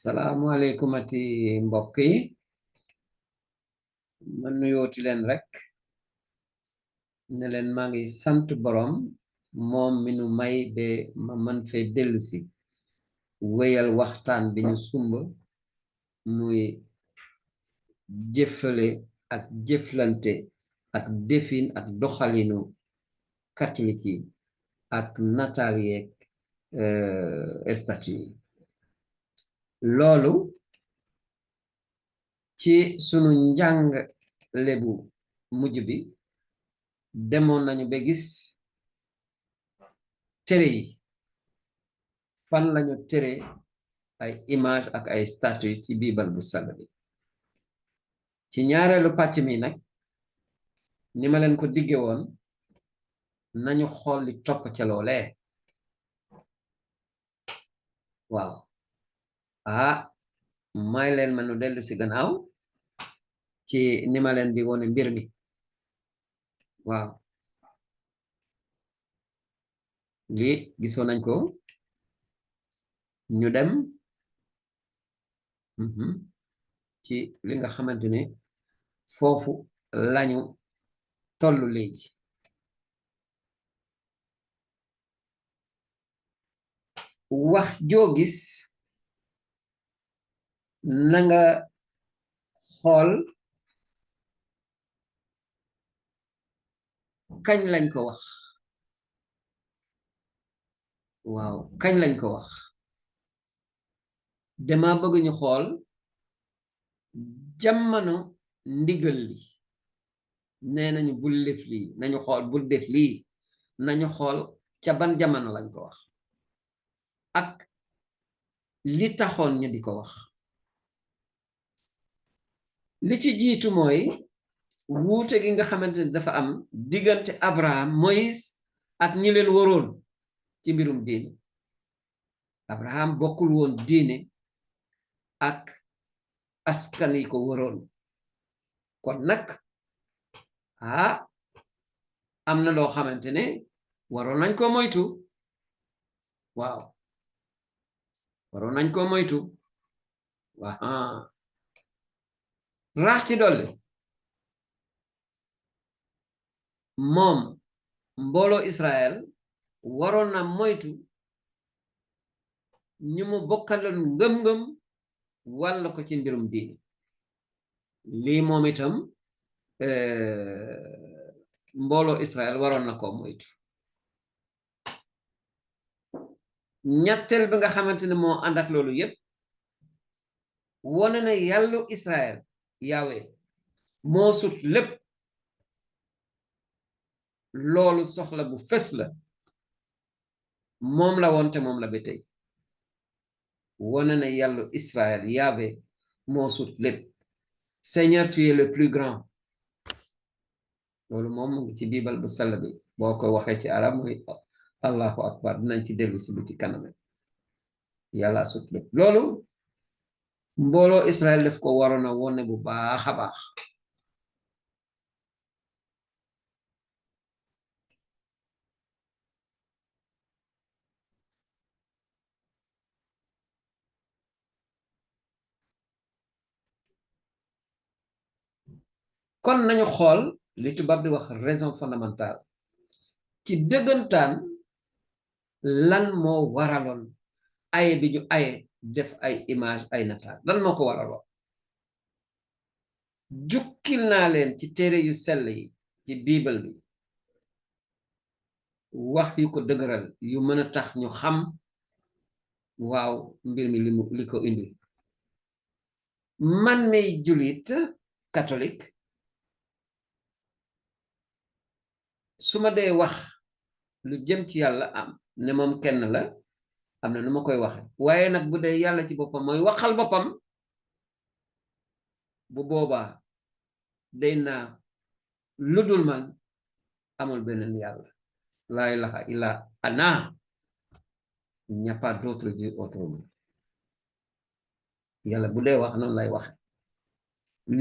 Assalamualaikum ati mbokk yi ma nuyooti leen rek ne leen maa ngi sant borom moom mi nu may be ma man fee dellu si wéyal waxtaan bi ñu sumb muy jëfale ak jëflante ak defin ak doxalinu catholique yi ak nataal yeeg statut yi loolu ci sunu njàng lebu mujj bi demoon nañu ba gis tere yi fan lañu tere ay image ak ay statue ci biibal bu sell bi ci ñaareelu pàcc mi nag ni ma leen ko digge woon nañu xool li topp ca loolee waaw may leen ma nu dellu si gannaaw ci ni ma leen di wone mbir mi waaw li gisoon nañ ko ñu dem ci li nga xamante ne foofu lañu tollu léegi wax joo gis na nga xool kañ lañ ko wax waaw kañ lañ ko wax dama bëgg ñu xool jamono ndigal li nee nañu bul def lii nañu xool bul def lii nañu xool ca ban jamono lañ ko wax ak li taxoon ñu di ko wax li ci jiitu mooy wuute gi nga xamante ne dafa am diggante Abraham Moïse ak ñi leen waroon ci mbirum diine Abraham bokkul woon diine ak askan yi ko waroon kon nag am na loo xamante ne waroon nañ ko moytu waaw waroon nañ ko moytu raax ci dolli moom mbooloo Israël waroon na moytu ñu mu bokkaloon ngëm-ngëm walla ko ci mbirum diine lii moom itam mbooloo Israël waroon na ko moytu ñetteel bi nga xamante ne moo ànd ak loolu yépp wone na yàllu Israël Yahweh moo sut lépp loolu soxla bu fes la moom la woon te moom la ba tey wone na yàllu Israël Yahweh moo sut lépp Seigneur tu es le plus grand loolu moom mu ngi ci biibal bu sell bi boo ko waxee ci arab mooy allahu akbar dinañ ci dellu si bi ci kaname yàlla sut lépp loolu mbooloo Israël daf ko waroon a wone bu baax a baax kon nañu xool li tubaab di wax raison fondamentale ci dëggantaan lan moo waraloon aye bi ñu aye def ay image ay nataal lan moo ko waraloon jukkil naa leen ci téere yu sell yi ci biibal bi wax yu ko dëgëral yu mën a tax ñu xam waaw mbir mi li ko indi man may jullit catholique su ma dee wax lu jëm ci yàlla am ne moom kenn la am na nu ma koy waxe waaye nag bu dee yàlla ci boppam mooy waxal boppam bu boobaa day naa lu dul man amul beneen yàlla laa ilaha illa ana il n'y a pas d'autre Dieu autrement yàlla bu dee wax noonu lay waxe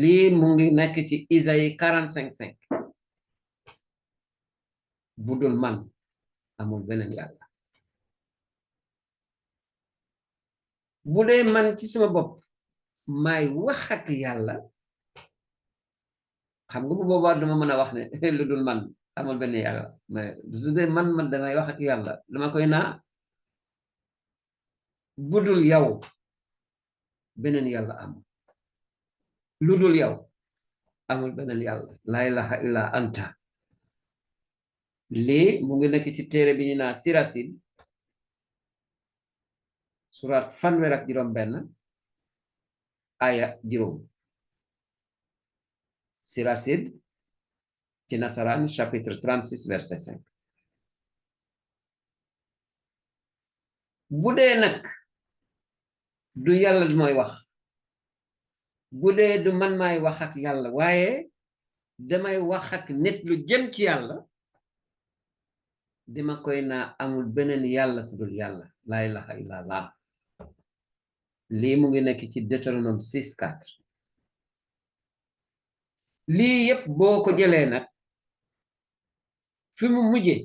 lii mu ngi nekk ci Isaïe 45:5 bu dul man amul beneen yàlla bu dee man ci sama bopp maay wax ak yàlla xam nga bu boobaa dama mën a wax ne lu dul man amul benn yàlla mais su dee man damay wax ak yàlla dama koy naa budul yow beneen yàlla am lu dul yow amul beneen yàlla laa ilaha illa anta lii mu ngi nekk ci téere bi ñu naa sirasid surat fanweer ak juróom benn aya juróom sirasid ci nasaraan chapitre 36 verset 5 bu dee nag du yàlla mooy wax bu dee du man maay wax ak yàlla waaye damay wax ak nit lu jëm ci yàlla dama koy naa amul beneen yàlla ku dul yàlla laa ilaha illa allah lii mu ngi nekk ci Deutéronome 6:4 lii yépp boo ko jëlee nag fi mu mujje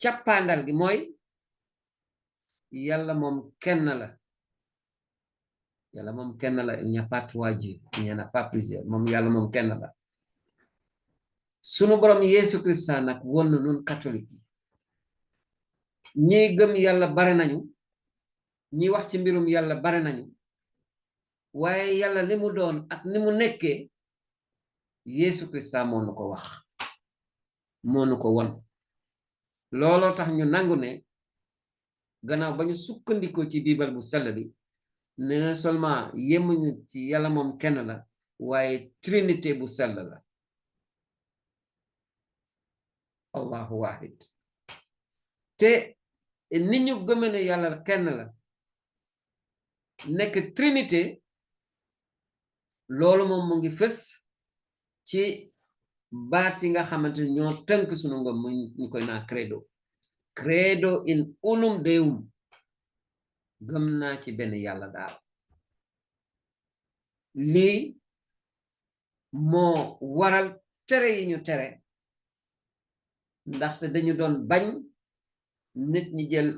cappaandal gi mooy yàlla moom kenn la yàlla moom kenn la il n'y a pas trois dieux il n'y en a pas plusieurs moom yàlla moom kenn la sunu borom Yeesu Krista nag won na nun catholique yi ñi gëm yàlla bare nañu ñi wax ci mbirum yàlla bare nañu waaye yàlla li mu doon ak ni mu nekkee Yeesu Krista moo nu ko wax moo nu ko won looloo tax ñu nangu ne gannaaw ba ñu sukkandikoo ci biibal bu sell bi ne na seulement yemuñu ci yàlla moom kenn la waaye trinité bu sell la allahu wahid te ni ñu gëme ne yàlla kenn la nekk trinité loolu moom mu ngi fës ci baat yi nga xamante ñoo tënk sunu ngëm mu ñu koy naa credo in unum deum gëm naa ci benn yàlla daal lii moo waral tere yi ñu tere ndaxte dañu doon bañ nit ñi jël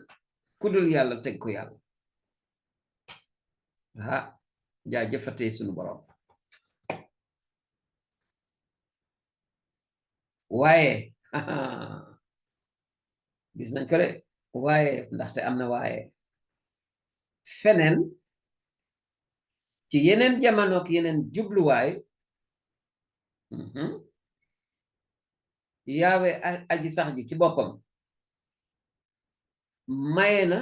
kudul yàlla teg ko yàlla jaajëfatee sunu borom waaye gis nañ ko de waaye ndaxte am na waaye feneen ci yeneen jamono ak yeneen jubluwaay yaawe aji sax ji ci boppam maye na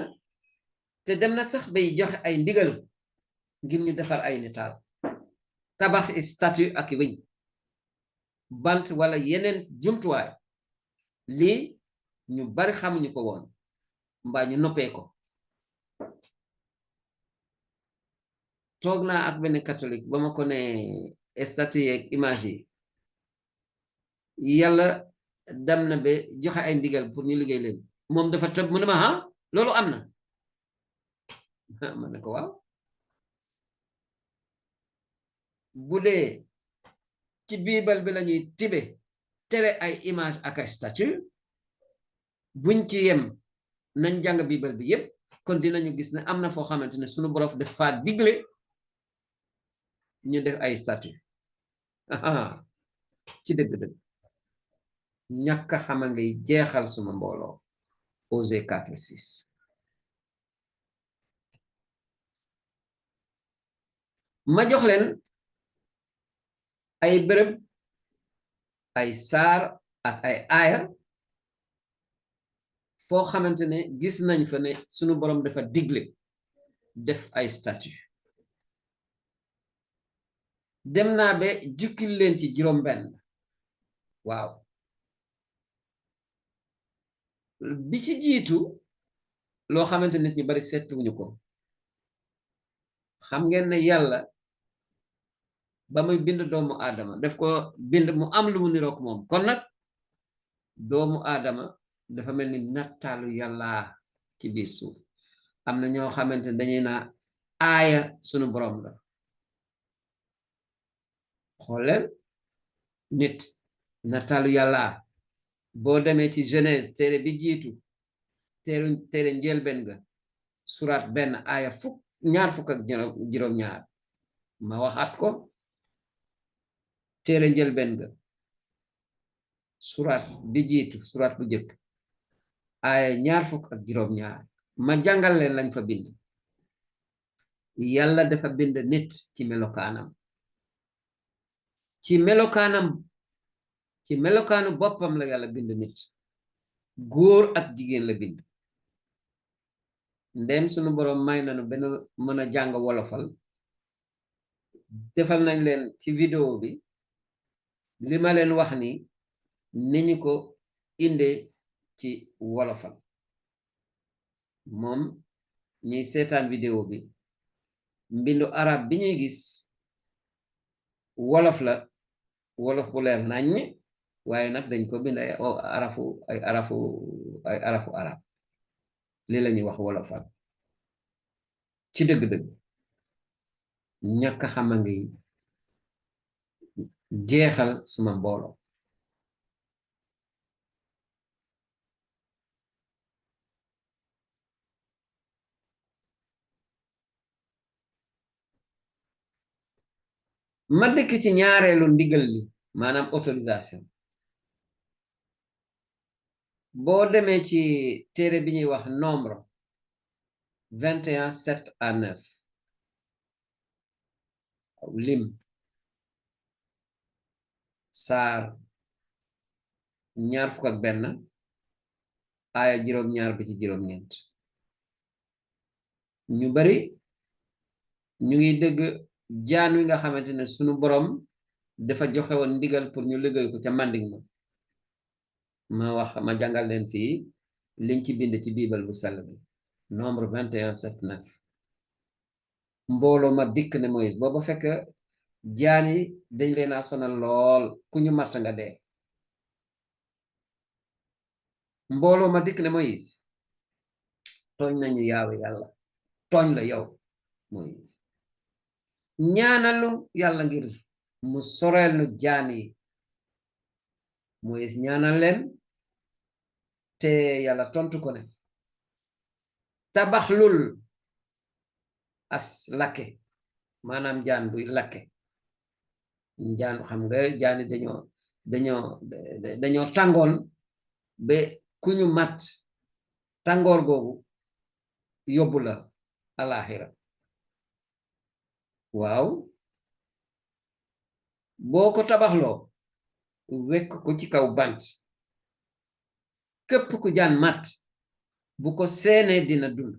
te dem na sax bay joxe ay ndigal ngir ñu defar ay nitaal tabax statue ak weñ bant wala yeneen jumtuwaay lii ñu bari xamuñu ko woon mbaa ñu noppee ko toog naa ak benn catholique ba ma ko ne statue yeeg image yi yàlla dem na ba joxe ay ndigal pour ñu liggéey leen moom dafa tëb mu ne ma loolu am na ma ne ko waaw bu dee ci biibal bi lañuy tibe tere ay image ak ay statue buñ ci yem nañ jàng biibal bi yépp kon dinañu gis ne am na foo xamante ne sunu borom def fa digle ñu def ay statue ci dëgg-dëgg ñàkk xama ngay jeexal suma mbooloo Osée 4:6 ma jox leen ay bërëb ay saar ak ay aaya foo xamante ne gis nañ fa ne sunu borom dafa digle def ay statue dem naa ba jukkil leen ci juróom-benn waaw bi ci jiitu loo xamante nit ñu bari seetluwuñu ko xam ngeen ne yàlla ba muy bind doomu aadama daf ko bind mu am lu mu nirook moom kon nag doomu aadama dafa mel ni nattaalu yàlla ci biir suuf am na ñoo xamante ne dañuy naa aaya sunu borom la xooleen nit nattaalu yàlla boo demee ci Genèse téere bi jiitu téere njëlbéen ga surat 1 aaya ñaar fukk ak juróom-ñaar ma waxaat ko téere njëlbéen ga surat bi jiitu surat bu jëkk aaya ñaar fukk ak juróom-ñaar ma jàngal leen lañ fa bind. Yàlla dafa bind nit ci melokaanam ci melokaanu boppam la yàlla bind nit góor ak jigéen la bind. ndem sunu boroom may nañu benn mën a jàng wolofal defal nañ leen ci vidéo bi li ma leen wax ni ñu ko indee ci wolofal moom ñuy seetaan vidéo bi mbindu arab bi ñuy gis wolof la wolof bu leer naññ waaye nag dañ ko bind ay arafu arab li la ñuy wax wolofal ci dëgg-dëgg ñàkk xama ngi jeexal suma mbooloo. ma dëkk ci ñaareelu ndigal li maanaam autorisation boo demee ci téere bi ñuy wax nombre 21 7 à 9 lim saar ñaar fukk ak benn aaya juróom-ñaar bi ci juróom-ñeent ñu bari ñu ngi dëgg jaan wi nga xamante ne sunu borom dafa joxe woon ndigal pour ñu liggéey ko ca manding ma jàngal leen fii liñ ci bind ci biibal bu sell bi nombre 21 7 9 mbooloo ma dikk ne Moïse booba fekk jaan yi dañ leen a sonal lool ku ñu matt nga dee. mbooloo ma dikk ne Moïse tooñ nañu yaawe yàlla tooñ la yow Moïse ñaanalu yàlla ngir mu soreel nu jaan yi. Moïse ñaanal leen te yàlla tontu ko ne tabaxlul as lakke maanaam jaan buy lakke jaan xam nga jaani dañoo tàngoon ba ku ñu mat tàngoor googu yóbbu la alaxira. waaw boo ko tabaxloo wekk ko ci kaw bant képp ku jaan mat bu ko seenee dina dund.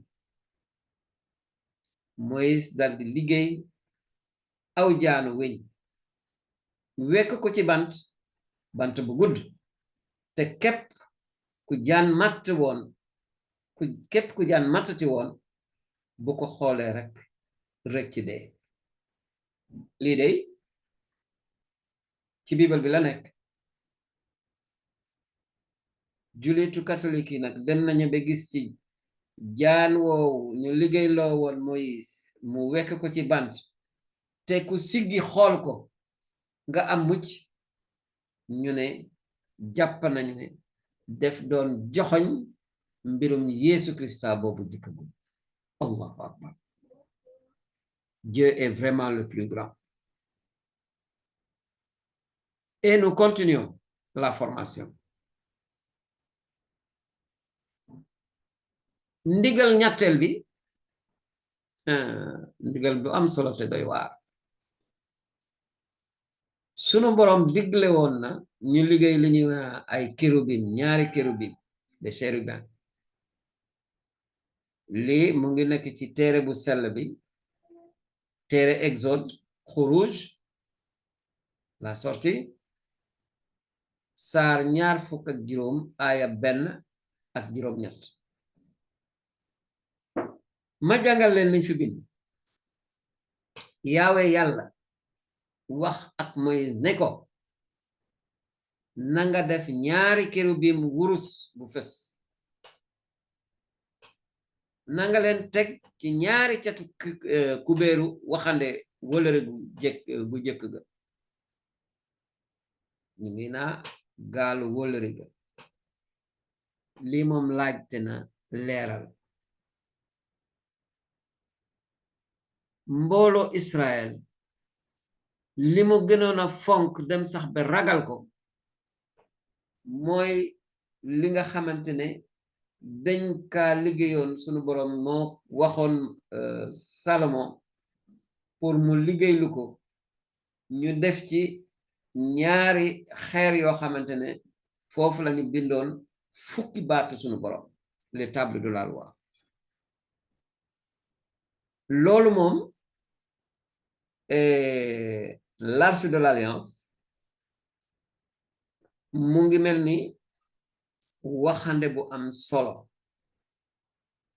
Moïse dal di liggéey aw jaanu weñ wekk ko ci bant bu gudd te képp ku jaan mattati woon bu ko xoolee rek ci dee. lii dey ci biibal bi la nekk. julitu catholique yi nag dem nañu ba gis ci jaan woowu ñu liggéey loo woon Moïse mu wekk ko ci bant te ku siggi xool ko nga am mucc ñu ne jàpp nañu ne def doon joxoñ mbirum Yeesu Krista boobu dikkagul. Allahu akbar. Dieu est vraiment le plus grand. Et nous continuons la formation. ndigal ñetteel bi ndigal bu am solo te doy waar. sunu borom digle woon na ñu liggéey li ñuy ay kérubin ñaari kérubin de chérubin. lii mu ngi nekk ci téere bu sell bi téere Exode Xuruj la sortie saar ñaar fukk ak juróom aaya 1 ak juróom-ñett. ma jàngal leen liñ fi bind. yaawe yàlla wax ak Moïse ne ko nanga def ñaari kérubim wurus bu fes nanga leen teg ci ñaari catu kubéeru waxande wëlëre bu jëkk ga. ñu ngi naa gaalu wëlëre ga. lii moom laajte na leeral. mbooloo Israël li mu gënoon a fonk dem sax ba ragal ko mooy li nga xamante ne dañ kaa liggéeyoon sunu borom moo waxoon Salomon pour mu liggéeylu ko ñu def ci ñaari xeer yoo xamante ne foofu lañu bindoon fukki baatu sunu borom les tables de la loi loolu moom l'arche de l'alliance mu ngi mel ni waxande bu am solo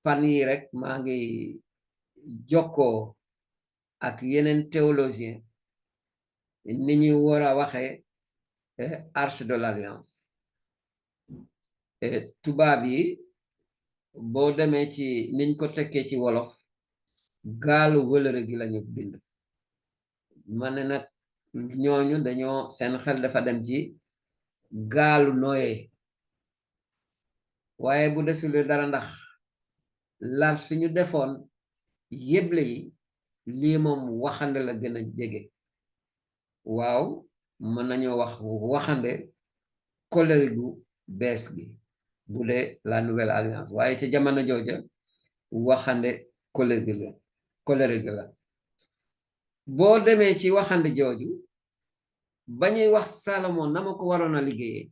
fan yi rek maa ngi jokkoo ak yeneen théologien ni ñu war a waxee arche de l'alliance tubaab yi boo demee ci niñ ko tekkee ci wolof gaalu wëlëre gi lañu bind ma ne nag ñooñu dañoo seen xel dafa dem ci gaalu Noé waaye bu desule dara ndax laas fi ñu defoon yéble yi lii moom waxande la gën a jege waaw mën nañoo wax waxande kóllëre gu bees gi bu dee la nouvelle alliance waaye ca jamono jooja waxande kóllëre gi la boo demee ci waxande jooju ba ñuy wax Salomon na ma ko waroon a liggéeyee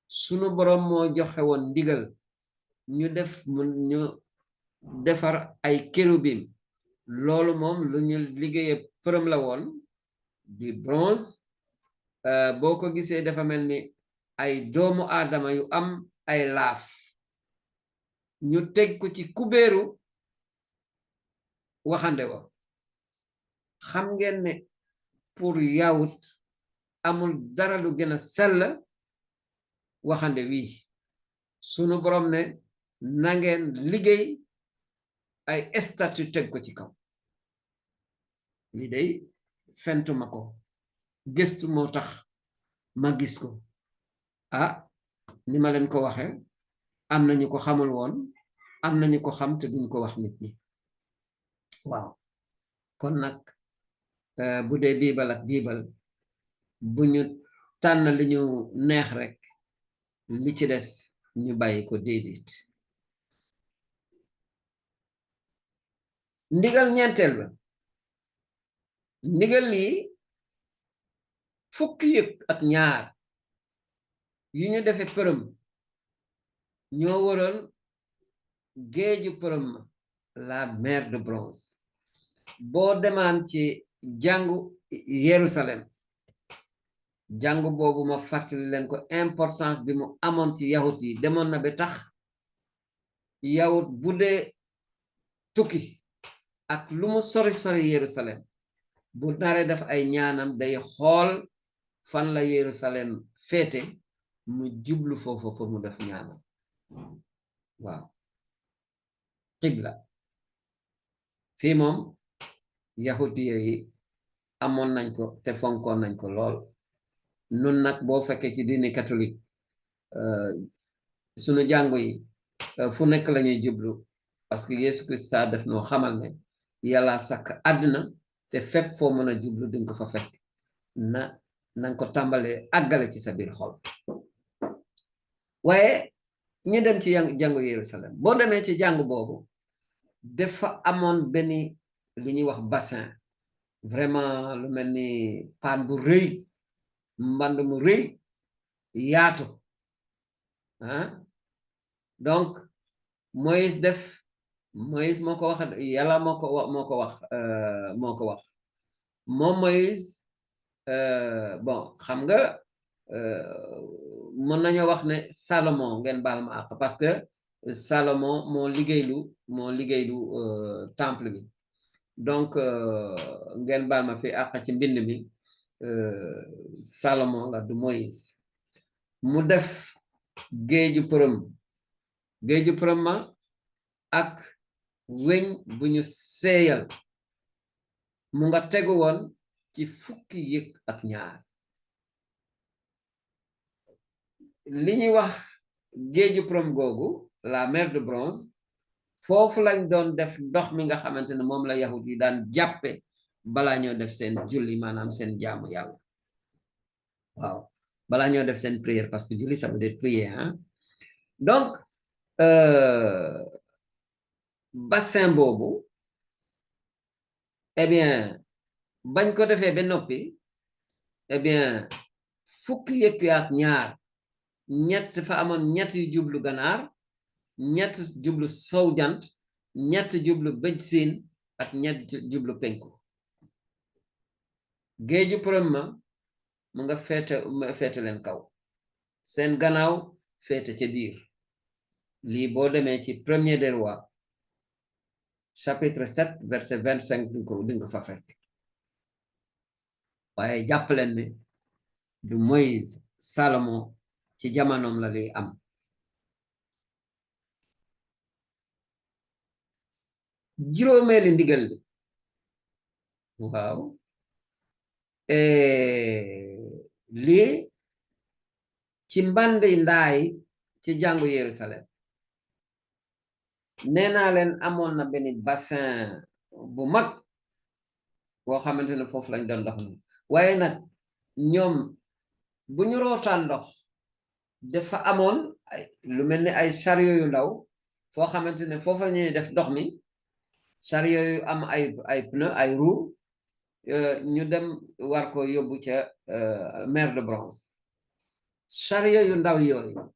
sunu boroom moo joxe woon ndigal ñu defar ay kérubim loolu moom lu ñu liggéeyee përëm la woon di bronze boo ko gisee dafa mel ni ay doomu aadama yu am ay laaf ñu teg ko ci kubéeru waxande wa xam ngeen ne pour yawut amul dara lu gën a sell waxande wii sunu borom ne nangeen liggéey ay statut teg ko ci kaw li day fentuma ko gëstu moo tax ma gis ko ni ma leen ko waxe am nañu ko xamul woon am nañu ko xam te duñ ko wax nit ñi waaw kon nag bu dee biibal ak biibal bu ñu tànn li ñu neex rek li ci des ñu bàyyi ko déedéet ndigal ñeenteel ba ndigal lii fukki yëg ak ñaar yu ñu defe përëm ñoo waroon géeju përëm la mer de bronze boo demaan ci jàngu Yerusalem jàngu boobu ma fàttali leen ko importance bi mu amoon ci yahut yi demoon na ba tax yahut bu dee tukki ak lu mu sori Yerusalem bu naree def ay ñaanam day xool fan la Yerusalem féete mu jublu foofu pour mu def ñaanam waaw xibla fii moom yahut yi amoon nañ ko te fonkoon nañ ko lool nun nag boo fekkee ci diini catholique sunu jàngu yi fu nekk lañuy jublu parce que Yesu Christa def noo xamal ne yàlla sàkk àddina te fépp foo mën a jublu dinga ko fa fekk nanga ko tàmbalee àggale ci sa biir xol waaye ñu dem ci jàngu Yerusalem boo demee ci jàngu boobu dafa amoon benn li ñuy wax bassin vraiment lu mel ni paan bu rëy mband mu rëy yaatu donc Moïse moo ko wax yàlla moo ko wax moom Moïse bon xam nga mën nañoo wax ne Salomon ngeen baal ma àq parce que Salomon moo liggéeylu temple bi donc ngeen baal ma fi àq ci mbind mi Salomon la du Moïse mu def géeju përëm ma ak weñ bu ñu seeyal mu nga tegu woon ci fukki yëg ak ñaar li ñuy wax géeju përëm googu la mer de bronze foofu lañ doon def ndox mi nga xamante ne moom la yahut yi daan jàppe balaa ñoo def seen julli maanaam seen jaamu yàlla waaw balaa ñoo def seen prière parce que julli ça veut dire prier hein donc bassin boobu eh bien bañ ko defee ba noppi eh bien fukki yëkk ak ñaar ñett fa amoon ñett yu jublu ganaar ñett jublu sow jant ñett jublu bëj siin ak ñett jublu penku géeju përëm ma mu nga féete leen kaw seen gannaaw féete ca biir lii boo demee ci premier des rois chapitre 7 verset 25 dinga fa fekk waaye jàppaleen ne du Moïse Salomon ci jamonoom la lay am juróomeeli ndigal li waaw lii ci mbandi ndaay ci jàngu Yerusalem nee naa leen amoon na benn bassin bu mag boo xamante ne foofu lañ doon ndox mi waaye nag ñoom bu ñu rootaan ndox dafa amoon lu mel ni ay chariot yu ndaw foo xamante ne foofu ñuy def ndox mi chariot yu am ay pneu ay roue ñu dem war ko yóbbu ca mer de bronze chariot yu ndaw yooyu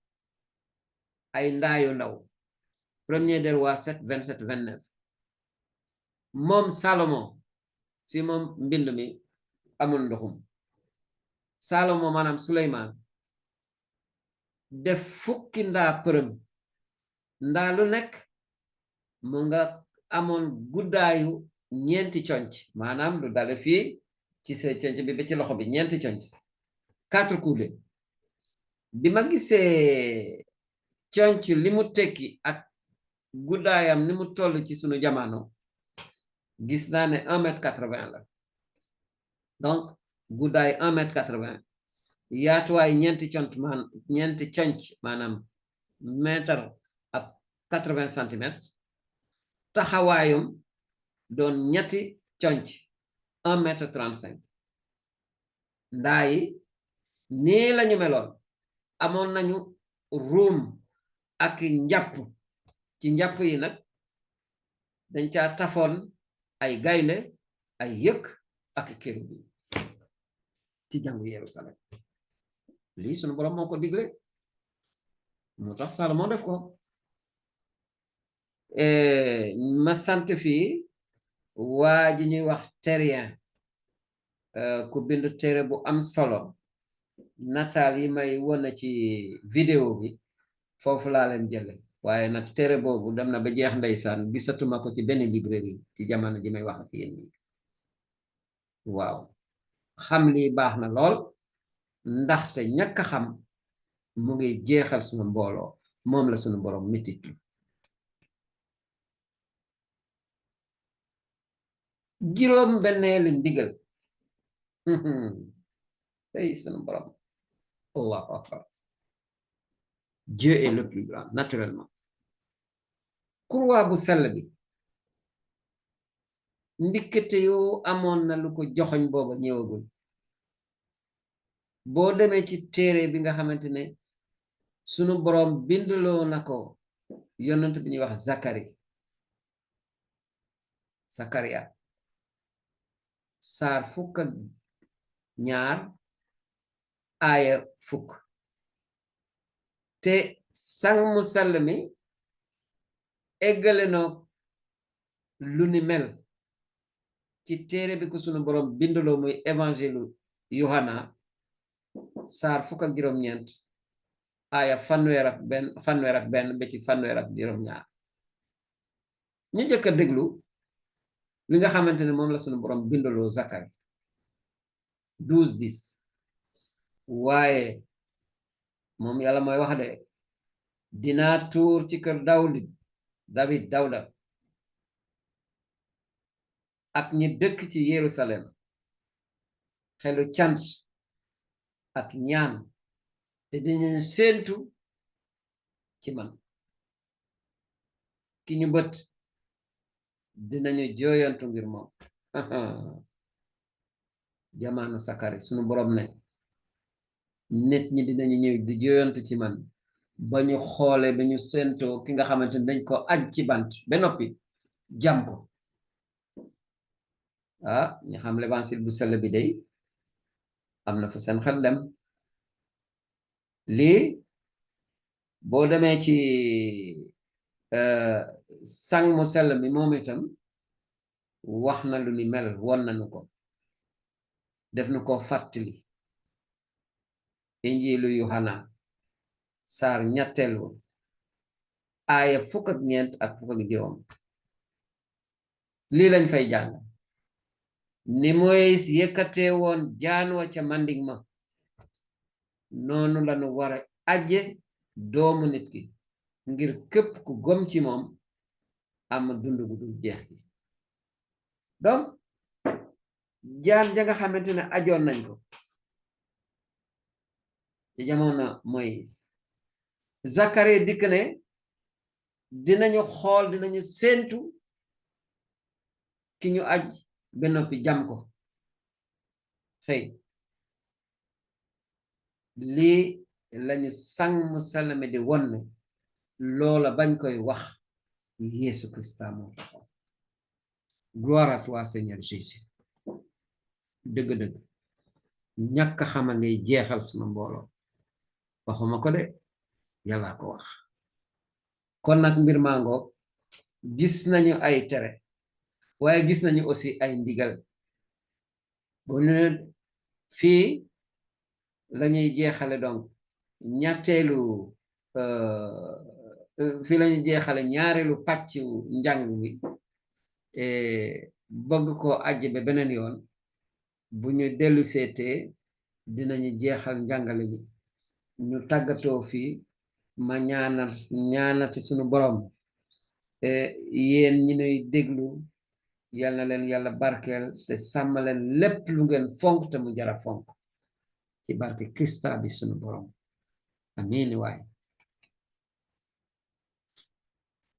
ay ndaa yu ndaw premier des rois 7 27 29 moom Salomon fi moom mbind mi amul ndoxum Salomon maanaam Suleymaan def fukki ndaa përëm ndaa lu nekk mu nga amoon guddaayu ñeenti conc maanaam lu dale fii ci sa conc bi ba ci loxo bi ñeenti conc 4 coudées bi ma gisee conc li mu tekki ak guddaayam ni mu toll ci sunu jamono gis naa ne 1 m 80 la donc guddaay 1 m 80 yaatuwaay ñeenti conc maanaam mètre ak 80 centimètres taxawaayum doon ñetti conc 1 m 35 ndaa yi nii lañu meloon amoon nañu ruum ak njàpp ci njàpp yi nag dañ caa tafoon ay gaynde ay yëkk ak kérubi ci jàngu Yerusalem lii sunu borom moo ko digle moo tax Salomon def ko ma sant fii waa ji ñuy wax terrien ku bind téere bu am solo nataal yi may wone ci vidéo bi foofu laa leen jële waaye nag téere boobu dem na ba jeex ndeysaan gisatuma ko ci benn librairie ci jamono ji may wax ak yéen ñi waaw xam lii baax na lool ndaxte ñàkk a xam mu ngi jeexal sunu mbooloo moom la sunu borom mitit juróom benneelu ndigal hey sunu borom Allahu akbar Dieu est le plus grand naturellement kurwa bu sell bi ndikkate yoo amoon na lu ko joxoñ booba ñëwagul boo demee ci téere bi nga xamante ne sunu borom bindloo na ko yonent bi ñuy wax Sakaria saar 12 aaya 10 te sang mu sell mi eggale no lu ni mel ci téere bi ko sunu borom bindloo muy évangile Yohana saar 19 aaya fanweer ak benn ba ci fanweer ak juróom-ñaar ñu njëkk a déglu li nga xamante ne moom la sunu borom bindaloo Zakari 12:10 waaye moom yàlla mooy wax de dinaa tuur ci kër Dawda ak ñi dëkk ci Yerusalem xelu cant ak ñaan te dinañu séentu ci man ki ñu bët dinañu jooyantu ngir moom jamaanu sakari sunu borom ne nit ñi dinañu ñëw di jooyantu ci man ba ñu xoole ba ñu séentoo ki nga xamante ni dañ ko aj ci bant ba noppi jam ko ñu xam l'évangile bu sell bi day am na fu seen xel dem lii boo demee ci sang mu sell mi moom itam wax na lu ni mel won nañu ko def nu ko fàttali injilu Yohana saar ñetteelu aaya fukk ak ñeent ak fukk ak juróom lii lañ fay jàng ni Moïse yëkkatee woon jaan wa ca manding ma noonu lañu war a aje doomu nit ki ngir képp ku gom ci moom am dund gu dul jeex bi donc jaan ja nga xamante ne ajoon nañ ko ci jamono Moïse Zakari dikk ne dinañu xool dinañu séentu ki ñu aj ba noppi jam ko xëy lii lañu sang mu salame di wonne loola bañ koy wax Yesu Christa moo taxaw gloire à toi Seigneur Jésus dëgg-dëgg ñàkk xama ngay jeexal suma mbooloo waxuma ko de yàlla ko wax kon nag mbir mangoog gis nañu ay tere waaye gis nañu aussi ay ndigal bu ñu fii lañuy jeexale donc ñetteelu fii lañuy jeexale ñaareelu pàccu njàng mi bëgg ko ajj ba beneen yoon bu ñu dellu seetee dinañu jeexal njàngale bi ñu tàggatoo fii ma ñaanati sunu borom yéen ñi nuy déglu yal na leen yàlla barkeel te sàmm leen lépp lu ngeen fonk te mu jara fonk ci barke Krista bi sunu borom amiin waay